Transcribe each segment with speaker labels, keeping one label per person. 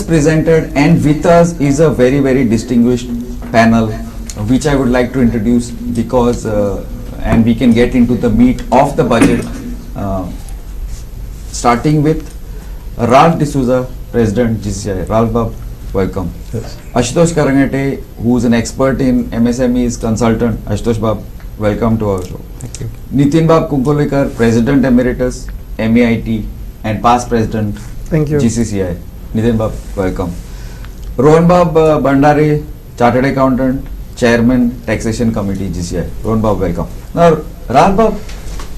Speaker 1: presented, and with us is a very, very distinguished panel, which I would like to introduce because, and we can get into the meat of the budget, starting with Ralph D'Souza, President GCCI. Ralph Bab, welcome.
Speaker 2: Yes.
Speaker 1: Ashutosh Karangate, who is an expert in MSMEs, consultant. Ashutosh Bab, welcome to our show.
Speaker 2: Thank you.
Speaker 1: Nitin Bab Kunkolikar, President Emeritus, MEIT, and past President
Speaker 2: Thank you.
Speaker 1: GCCI. Nitin Bab, welcome. Rohan Bab Bandare, Chartered Accountant, Chairman, Taxation Committee, GCCI. Rohan Bab, welcome. Now, Ralph Bab,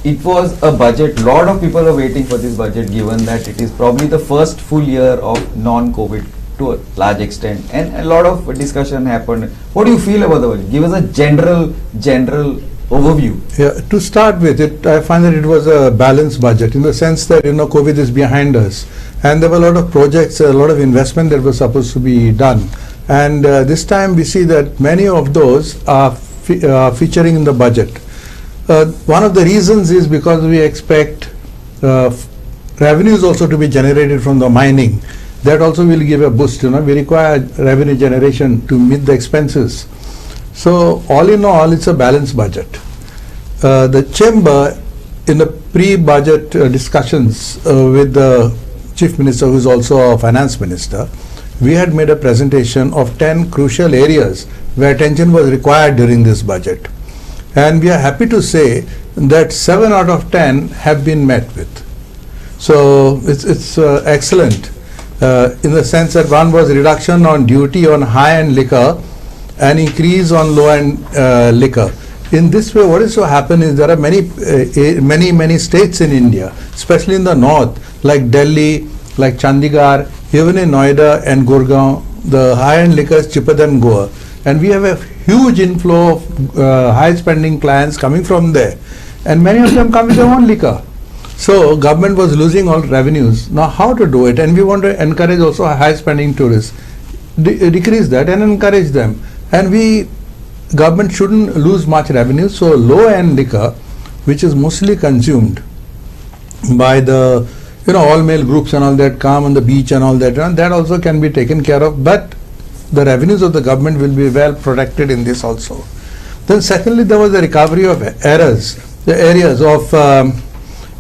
Speaker 1: it was a budget. Lot of people are waiting for this budget, given that it is probably the first full year of non-COVID to a large extent, and a lot of discussion happened. What do you feel about the budget? Give us a general overview.
Speaker 2: Yeah, to start with, I find that it was a balanced budget in the sense that COVID is behind us, and there were a lot of projects, a lot of investment that was supposed to be done, and this time we see that many of those are featuring in the budget. One of the reasons is because we expect revenues also to be generated from the mining. That also will give a boost. We require revenue generation to meet the expenses. So all in all, it's a balanced budget. The chamber, in the pre-budget discussions with the Chief Minister, who is also a Finance Minister, we had made a presentation of 10 crucial areas where attention was required during this budget. And we are happy to say that 7 out of 10 have been met with. So it's excellent. In the sense that one was reduction on duty on high-end liquor and increase on low-end liquor. In this way, what is to happen is there are many states in India, especially in the north, like Delhi, like Chandigarh, even in Noida and Gurgaon, the high-end liquor is cheaper than Goa. And we have a huge inflow of high-spending clients coming from there. And many of them come with their own liquor. So government was losing all revenues. Now how to do it? And we want to encourage also high spending tourists. Decrease that and encourage them. And government shouldn't lose much revenue. So low end liquor, which is mostly consumed by the all male groups and all that, come on the beach and all that, and that also can be taken care of. But the revenues of the government will be well protected in this also. Then secondly, there was the recovery of the areas of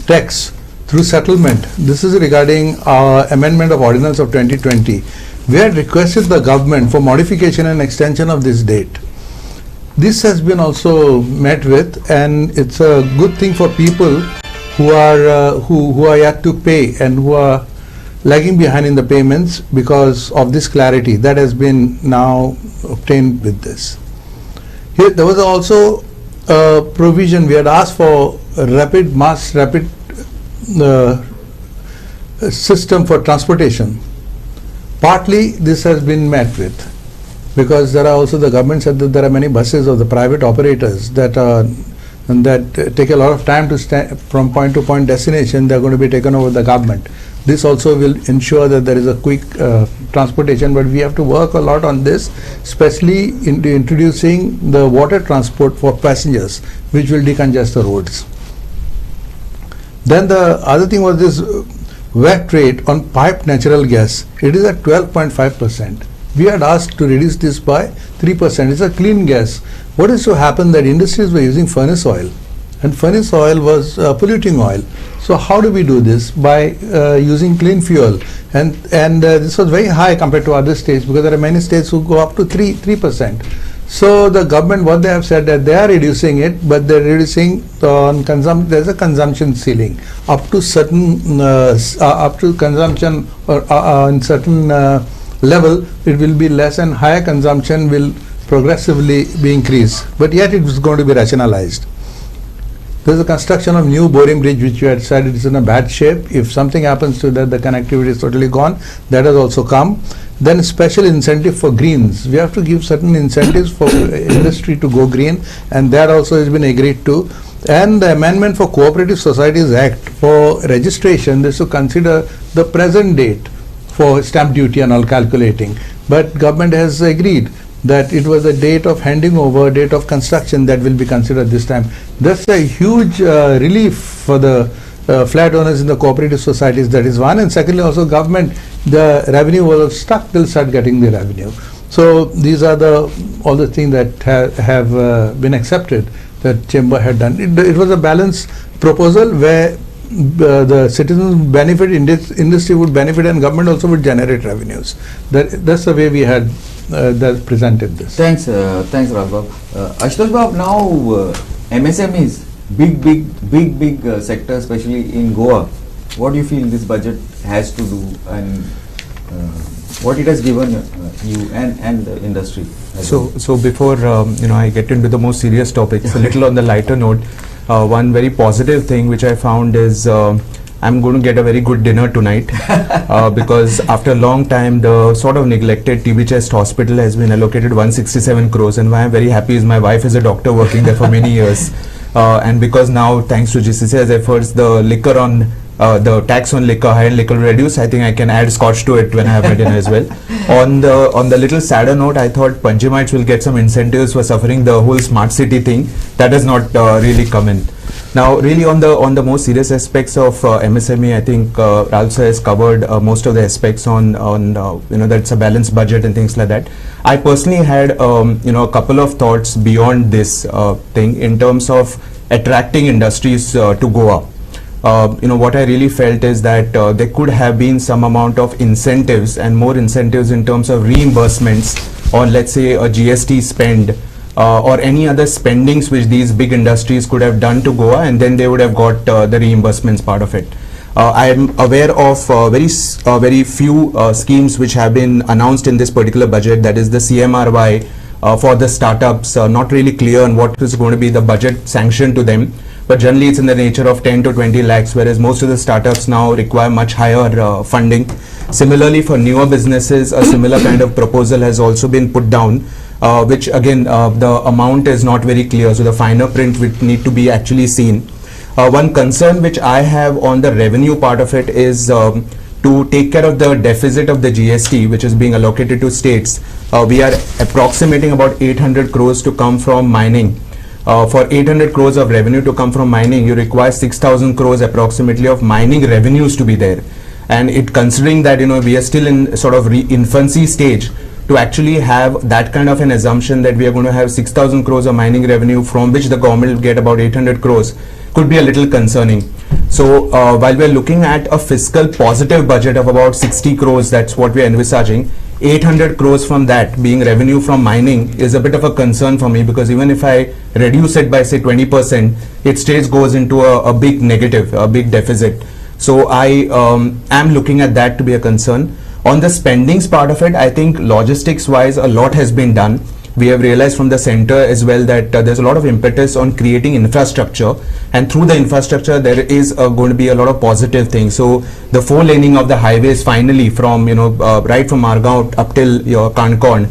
Speaker 2: tax through settlement. This is regarding our amendment of Ordinance of 2020. We had requested the government for modification and extension of this date. This has been also met with, and it's a good thing for people who are yet to pay and who are lagging behind in the payments because of this clarity that has been now obtained with this. Here there was also a provision. We had asked for a rapid system for transportation. Partly this has been met with, because there are also, the government said that there are many buses of the private operators that take a lot of time to from point to point destination. They are going to be taken over the government. This also will ensure that there is a quick transportation, but we have to work a lot on this, especially in introducing the water transport for passengers, which will decongest the roads. Then the other thing was this VAT rate on piped natural gas. It is at 12.5%. We had asked to reduce this by 3%. It's a clean gas. What is to happen that industries were using furnace oil, and furnace oil was polluting oil. So how do we do this? By using clean fuel. And this was very high compared to other states, because there are many states who go up to 3%. So the government, what they have said, that they are reducing it, but they're reducing on consumption. There's a consumption ceiling up to certain up to consumption or on certain level. It will be less, and higher consumption will progressively be increased. But yet it is going to be rationalized. There is a construction of new boring bridge, which you had said it is in a bad shape. If something happens to that, the connectivity is totally gone. That has also come. Then special incentive for greens. We have to give certain incentives for industry to go green, and that also has been agreed to. And the amendment for Cooperative Societies Act for registration, this to consider the present date for stamp duty and all calculating. But government has agreed that it was the date of handing over, date of construction that will be considered this time. That's a huge relief for the flat owners in the cooperative societies, that is one. And secondly, also government, the revenue was stuck till start getting the revenue. So these are all the things that have been accepted that Chamber had done. It was a balanced proposal where the citizens would benefit, industry would benefit, and government also would generate revenues. That's the way we had that presented this.
Speaker 1: Thanks, Rajbab. Ashutosh Bab, now MSMEs, big sector, especially in Goa. What do you feel this budget has to do, and what it has given you and the industry?
Speaker 3: So before I get into the more serious topics, a little on the lighter note. One very positive thing which I found is I'm going to get a very good dinner tonight because after a long time the sort of neglected TB Chest hospital has been allocated 167 crores, and why I'm very happy is my wife is a doctor working there for many years, and because now thanks to GCC's efforts the liquor on the tax on liquor, high-end liquor will reduce. I think I can add scotch to it when I have my dinner as well. On the little sadder note, I thought Panchamites will get some incentives for suffering the whole smart city thing. That has not really come in. Now, really on the more serious aspects of MSME, I think Ralsa has covered most of the aspects on that's a balanced budget and things like that. I personally had a couple of thoughts beyond this thing in terms of attracting industries to Goa. What I really felt is that there could have been some amount of incentives and more incentives in terms of reimbursements on, let's say, a GST spend or any other spendings which these big industries could have done to Goa, and then they would have got the reimbursements part of it. I am aware of very few schemes which have been announced in this particular budget, that is the CMRY for the startups, not really clear on what is going to be the budget sanction to them. But generally it's in the nature of 10 to 20 lakhs, whereas most of the startups now require much higher funding. Similarly, for newer businesses, a similar kind of proposal has also been put down, which again, the amount is not very clear, so the finer print would need to be actually seen. One concern which I have on the revenue part of it is to take care of the deficit of the GST, which is being allocated to states. We are approximating about 800 crores to come from mining. For 800 crores of revenue to come from mining, you require 6,000 crores approximately of mining revenues to be there. And considering that we are still in sort of infancy stage, to actually have that kind of an assumption that we are going to have 6,000 crores of mining revenue from which the government will get about 800 crores could be a little concerning. So while we are looking at a fiscal positive budget of about 60 crores, that's what we are envisaging, 800 crores from that being revenue from mining is a bit of a concern for me, because even if I reduce it by say 20%, it still goes into a big negative, a big deficit. So I am looking at that to be a concern. On the spendings part of it, I think logistics wise a lot has been done. We have realized from the center as well that there's a lot of impetus on creating infrastructure, and through the infrastructure there is going to be a lot of positive things. So the 4-laning of the highways finally from right from Margao up till Kankorn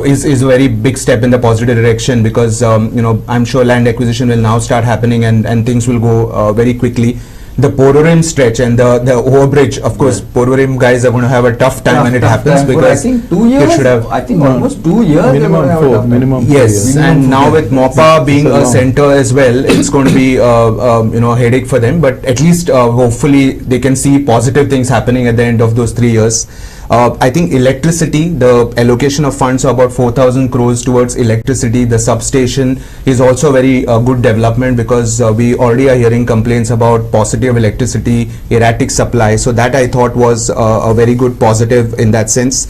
Speaker 3: is a very big step in the positive direction, because I'm sure land acquisition will now start happening and things will go very quickly. The Pororim stretch and the overbridge, of course, Pororim guys are going to have a tough time when it happens, because
Speaker 1: I think 2 years.
Speaker 3: Should have,
Speaker 1: I think almost 2 years.
Speaker 2: Minimum 4
Speaker 3: yes,
Speaker 2: years.
Speaker 3: and now with MOPA being a center as well, it's going to be a headache for them. But at least hopefully they can see positive things happening at the end of those 3 years. I think electricity, the allocation of funds are about 4,000 crores towards electricity. The substation is also a very good development, because we already are hearing complaints about paucity of electricity, erratic supply. So that I thought was a very good positive in that sense.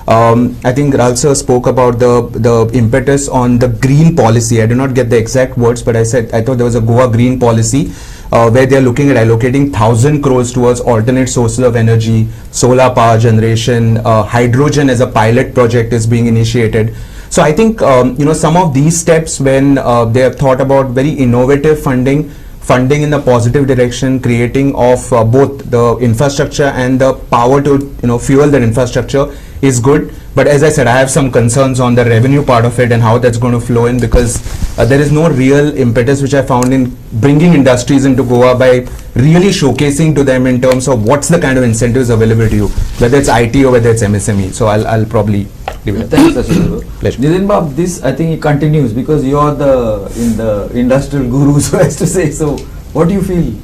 Speaker 3: I think Ralsa spoke about the impetus on the green policy. I did not get the exact words, but I thought there was a Goa green policy where they are looking at allocating 1,000 crores towards alternate sources of energy, solar power generation, hydrogen as a pilot project is being initiated. So I think some of these steps, when they have thought about very innovative funding in the positive direction, creating of both the infrastructure and the power to fuel that infrastructure, is good. But as I said, I have some concerns on the revenue part of it and how that's going to flow in, because there is no real impetus which I found in bringing industries into Goa by really showcasing to them in terms of what's the kind of incentives available to you, whether it's IT or whether it's MSME. So I'll probably leave it.
Speaker 1: Thanks, Ashutosh.
Speaker 3: Pleasure.
Speaker 1: Nitin Bab, this I think it continues, because you are the industrial guru, so as to say. So what do you feel?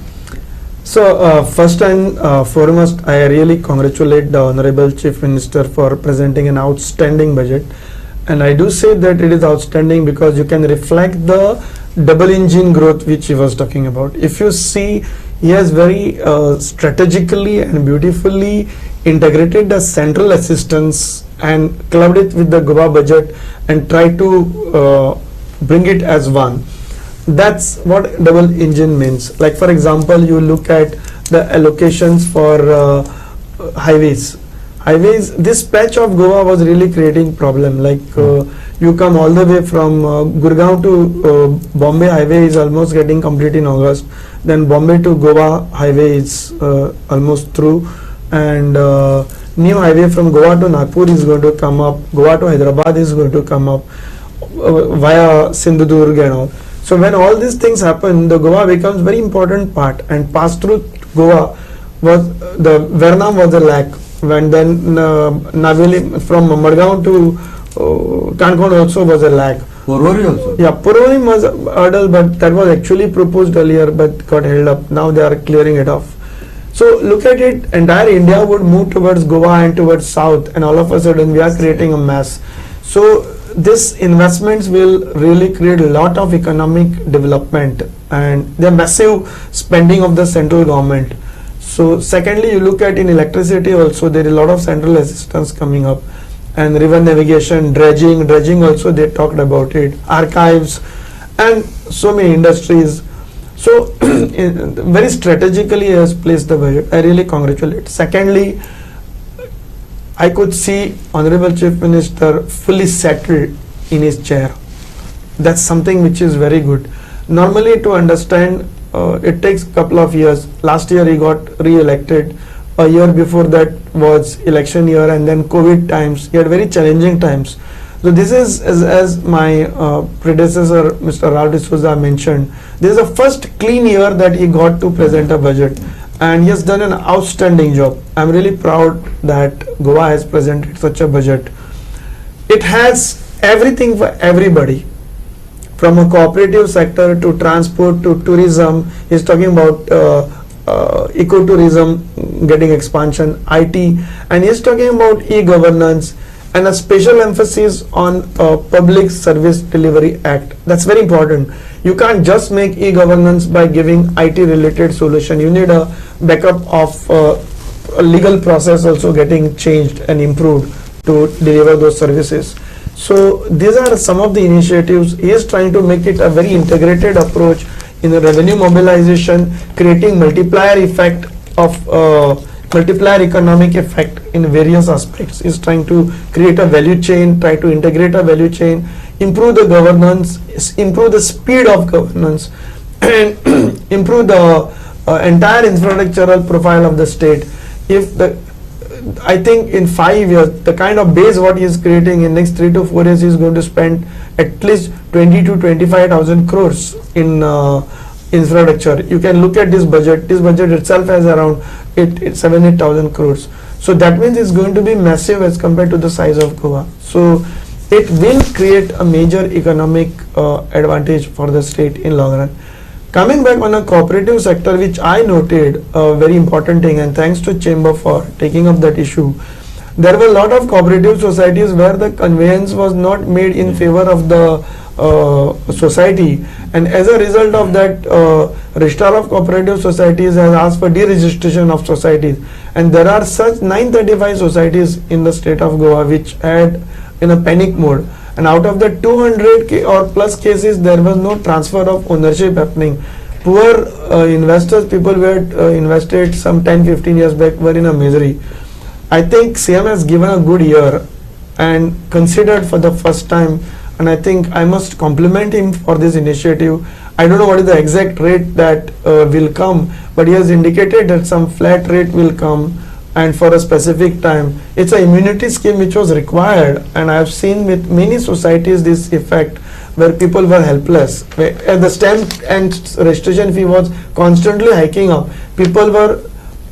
Speaker 4: So, first and foremost, I really congratulate the Honorable Chief Minister for presenting an outstanding budget. And I do say that it is outstanding because you can reflect the double engine growth which he was talking about. If you see, he has very strategically and beautifully integrated the central assistance and clubbed it with the Goa budget and tried to bring it as one. That's what double engine means. Like for example, you look at the allocations for highways. This patch of Goa was really creating problem. Like you come all the way from Gurgaon to Bombay highway is almost getting complete in August. Then Bombay to Goa highway is almost through, and new highway from Goa to Nagpur is going to come up. Goa to Hyderabad is going to come up via Sindhudurg and all. So when all these things happen, the Goa becomes very important part, and pass through Goa was the Vernam was a lack. When then Naveli from Margaon to Kankon also was a lack.
Speaker 1: Porvorim also.
Speaker 4: Yeah, Porvorim was a hurdle, but that was actually proposed earlier, but got held up. Now they are clearing it off. So look at it, entire India would move towards Goa and towards south, and all of a sudden we are creating a mess. So this investments will really create a lot of economic development, and the massive spending of the central government. So secondly, you look at in electricity also, there is a lot of central assistance coming up, and river navigation, dredging also they talked about it, archives, and so many industries. So very strategically he has placed the budget. I really congratulate. Secondly, I could see Honorable Chief Minister fully settled in his chair. That's something which is very good. Normally to understand, it takes a couple of years. Last year he got re-elected. A year before that was election year, and then COVID times. He had very challenging times. So this is, as my predecessor Mr. Rao D'Souza mentioned, this is the first clean year that he got to present a budget, and he has done an outstanding job. I'm really proud that Goa has presented such a budget. It has everything for everybody, from a cooperative sector to transport to tourism. He's talking about ecotourism getting expansion, IT, and he's talking about e-governance and a special emphasis on Public Service Delivery Act. That's very important. You can't just make e-governance by giving IT related solution. You need a backup of a legal process also getting changed and improved to deliver those services. So these are some of the initiatives. He is trying to make it a very integrated approach in the revenue mobilization, creating multiplier effect of multiplier economic effect in various aspects. Is trying to create a value chain, try to integrate a value chain, improve the governance, improve the speed of governance, and improve the entire infrastructural profile of the state. If the I think in 5 years, the kind of base what he is creating in next 3 to 4 years, he is going to spend at least 20 to 25,000 crores in infrastructure. You can look at this budget. This budget itself has around 7,000-8,000 crores. So that means it's going to be massive as compared to the size of Goa. So it will create a major economic advantage for the state in long run. Coming back on a cooperative sector, which I noted a very important thing, and thanks to Chamber for taking up that issue. There were a lot of cooperative societies where the conveyance was not made in favor of the society, and as a result of that, Registrar of Cooperative Societies has asked for deregistration of societies, and there are such 935 societies in the state of Goa which had in a panic mode. And out of the 200 or plus cases, there was no transfer of ownership happening. Poor investors, people who had invested some 10-15 years back, were in a misery. I think CM has given a good year and considered for the first time, and I think I must compliment him for this initiative. I don't know what is the exact rate that will come, but he has indicated that some flat rate will come, and for a specific time. It's an immunity scheme which was required, and I have seen with many societies this effect where people were helpless. The stamp and registration fee was constantly hiking up. People were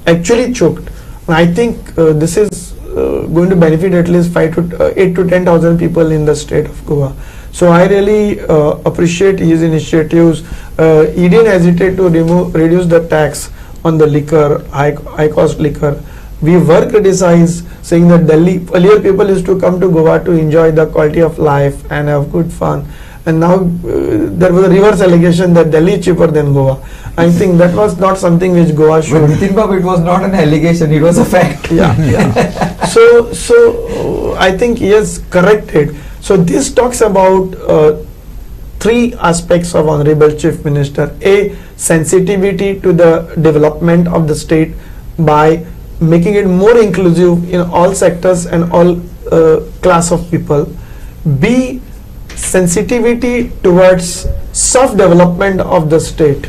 Speaker 4: actually choked. And I think this is going to benefit at least 8 to 10,000 people in the state of Goa. So I really appreciate his initiatives. He didn't hesitate to reduce the tax on the liquor, high cost liquor. We were criticized saying that Delhi, earlier people used to come to Goa to enjoy the quality of life and have good fun. And now there was a reverse allegation that Delhi is cheaper than Goa. I think that was not something which Goa
Speaker 1: But
Speaker 4: should.
Speaker 1: Nitin Babu, it was not an allegation, it was a fact.
Speaker 4: Yeah, yeah. So I think he has corrected. So this talks about three aspects of Honorable Chief Minister. A, sensitivity to the development of the state by making it more inclusive in all sectors and all class of people. B, sensitivity towards soft development of the state.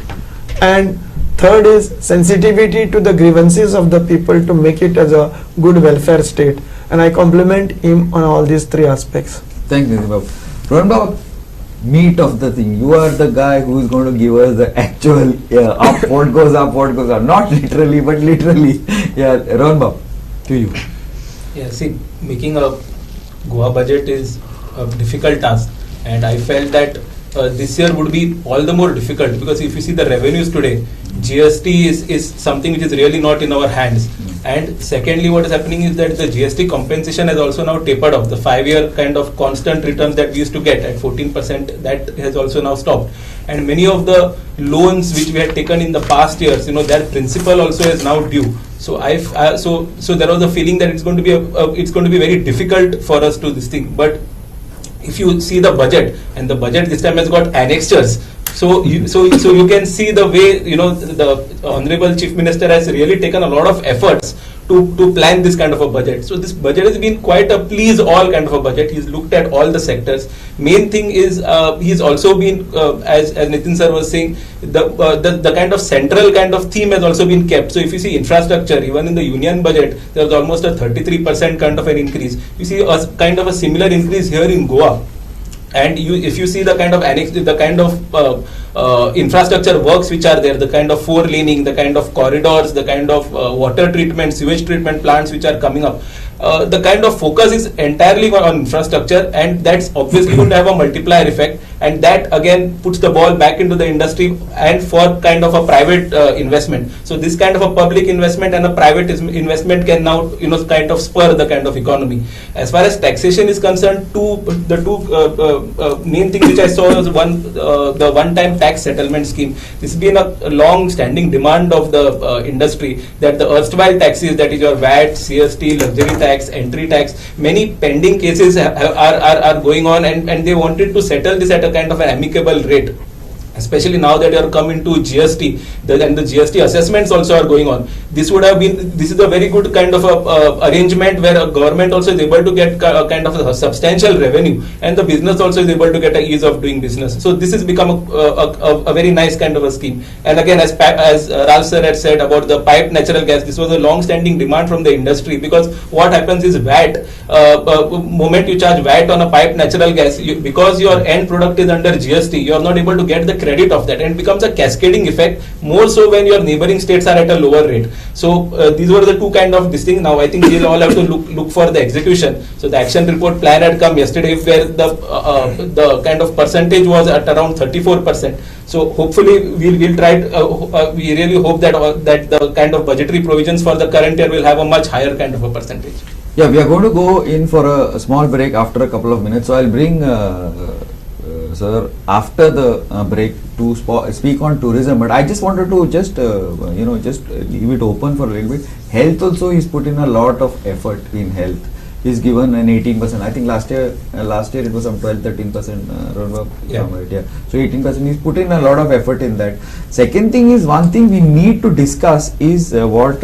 Speaker 4: And third is sensitivity to the grievances of the people to make it as a good welfare state. And I compliment him on all these three aspects.
Speaker 1: Thank you, Nitin Babu. Rohan Babu, meat of the thing. You are the guy who is going to give us the actual up, what goes up, what goes up. Not literally, but literally. Yeah, Rohan Babu, to you.
Speaker 5: Yeah, see, making a Goa budget is a difficult task, and I felt that this year would be all the more difficult because if you see the revenues today, GST is something which is really not in our hands. And secondly, what is happening is that the GST compensation has also now tapered off. The 5-year kind of constant returns that we used to get at 14%, that has also now stopped. And many of the loans which we had taken in the past years, that principal also is now due. So so there was a feeling that it's going to be very difficult for us to this thing. But if you see the budget, and the budget this time has got annexures, so you can see the way the Honorable Chief Minister has really taken a lot of efforts to plan this kind of a budget. So this budget has been quite a please all kind of a budget. He's looked at all the sectors. Main thing is he's also been as Nitin sir was saying, the kind of central kind of theme has also been kept. So if you see infrastructure, even in the union budget, there was almost a 33% kind of an increase. You see a kind of a similar increase here in Goa. And if you see the kind of infrastructure works which are there, the kind of 4-laning, the kind of corridors, the kind of water treatment, sewage treatment plants which are coming up, the kind of focus is entirely on infrastructure, and that's obviously going to have a multiplier effect, and that again puts the ball back into the industry and for kind of a private investment. So this kind of a public investment and a private investment can now kind of spur the kind of economy. As far as taxation is concerned, the two main things which I saw was the one-time tax settlement scheme. This has been a long-standing demand of the industry, that the erstwhile taxes, that is your VAT, CST, luxury tax, entry tax, many pending cases are going on, and they wanted to settle this at a kind of an amicable rate. Especially now that you are come into GST, and the GST assessments also are going on. This is a very good kind of a arrangement where a government also is able to get a kind of a substantial revenue, and the business also is able to get a ease of doing business. So this has become a very nice kind of a scheme. And again, as Ralph sir had said about the piped natural gas, this was a long-standing demand from the industry, because what happens is VAT, moment you charge VAT on a piped natural gas, because your end product is under GST, you are not able to get the credit of that, and it becomes a cascading effect, more so when your neighboring states are at a lower rate. So these were the two kind of this thing. Now I think we'll all have to look for the execution. So the action report plan had come yesterday, where the kind of percentage was at around 34%. So hopefully we'll try. We really hope that the kind of budgetary provisions for the current year will have a much higher kind of a percentage.
Speaker 1: Yeah, we are going to go in for a small break after a couple of minutes. So I'll bring sir after the break to speak on tourism. But I just wanted to just leave it open for a little bit. Health also, he's put in a lot of effort in health. He's given an 18%. I think last year it was some 12-13%.
Speaker 5: Yeah.
Speaker 1: Yeah. So 18%. He's put in a lot of effort in that. Second thing is, one thing we need to discuss is what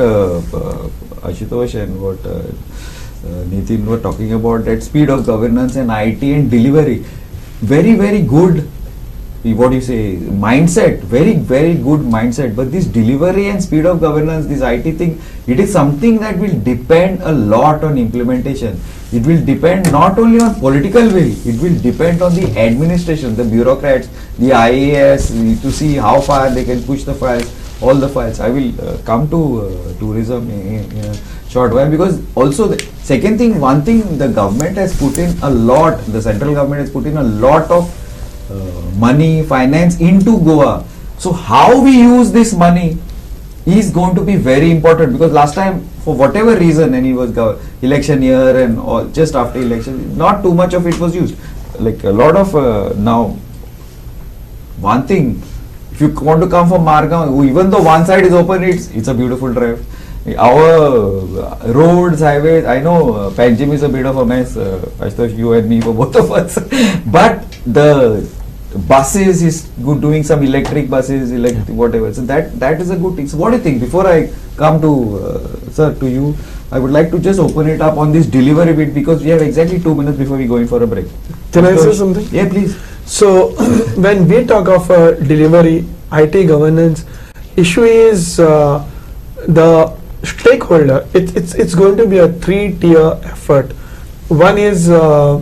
Speaker 1: Ashutosh and what Nitin were talking about, that speed of governance and IT and delivery. Very, very good, what do you say, mindset, very, very good mindset. But this delivery and speed of governance, this IT thing, it is something that will depend a lot on implementation. It will depend not only on political will, it will depend on the administration, the bureaucrats, the IAS, to see how far they can push the files, all the files. I will come to tourism in a short while, because also the second thing, one thing, the government has put in a lot, the central government has put in a lot of money, finance into Goa. So how we use this money is going to be very important, because last time, for whatever reason, and he was election year and all, just after election, not too much of it was used. Like a lot of now, one thing, if you want to come from Margam, even though one side is open, it's a beautiful drive. Our roads, highways, I know Panjim is a bit of a mess, Ashutosh, you and me, for both of us. But the buses is good, doing some electric buses, whatever. So that is a good thing. So what do you think? Before I come to sir, to you, I would like to just open it up on this delivery bit, because we have exactly 2 minutes before we go in for a break.
Speaker 4: Can I say something?
Speaker 1: Yeah, please.
Speaker 4: So when we talk of delivery, IT governance, issue is the stakeholder. It's going to be a 3-tier effort. One is the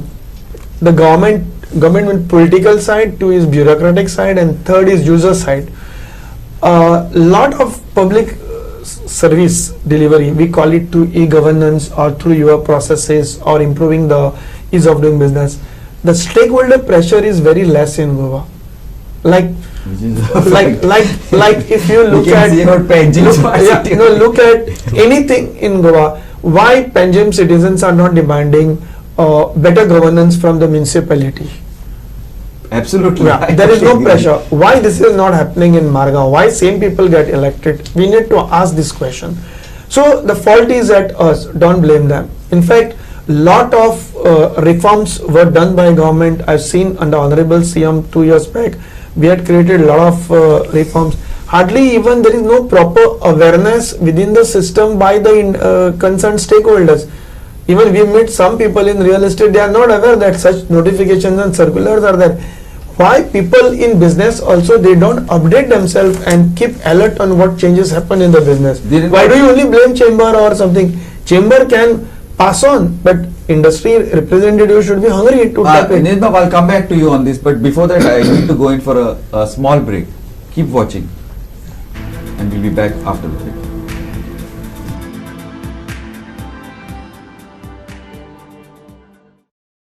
Speaker 4: government political side, 2 is bureaucratic side, and 3rd is user side. Lot of public service delivery, we call it through e-governance or through your processes or improving the ease of doing business. The stakeholder pressure is very less in Goa. Like if you look at look at anything in Goa, why Panjim citizens are not demanding better governance from the municipality?
Speaker 1: Absolutely.
Speaker 4: Yeah, there is no pressure. Why this is not happening in Margao? Why same people get elected? We need to ask this question. So the fault is at us. Don't blame them. In fact, lot of reforms were done by government. I've seen under Honorable CM 2 years back, we had created a lot of reforms. Hardly even there is no proper awareness within the system by the concerned stakeholders. Even we meet some people in real estate, they are not aware that such notifications and circulars are there. Why people in business also, they don't update themselves and keep alert on what changes happen in the business? Why do you only blame chamber or something? Chamber can pass on, but industry representative should be hungry to tap in.
Speaker 1: Nidma, I'll come back to you on this, but before that I need to go in for a small break. Keep watching and we'll be back after the break.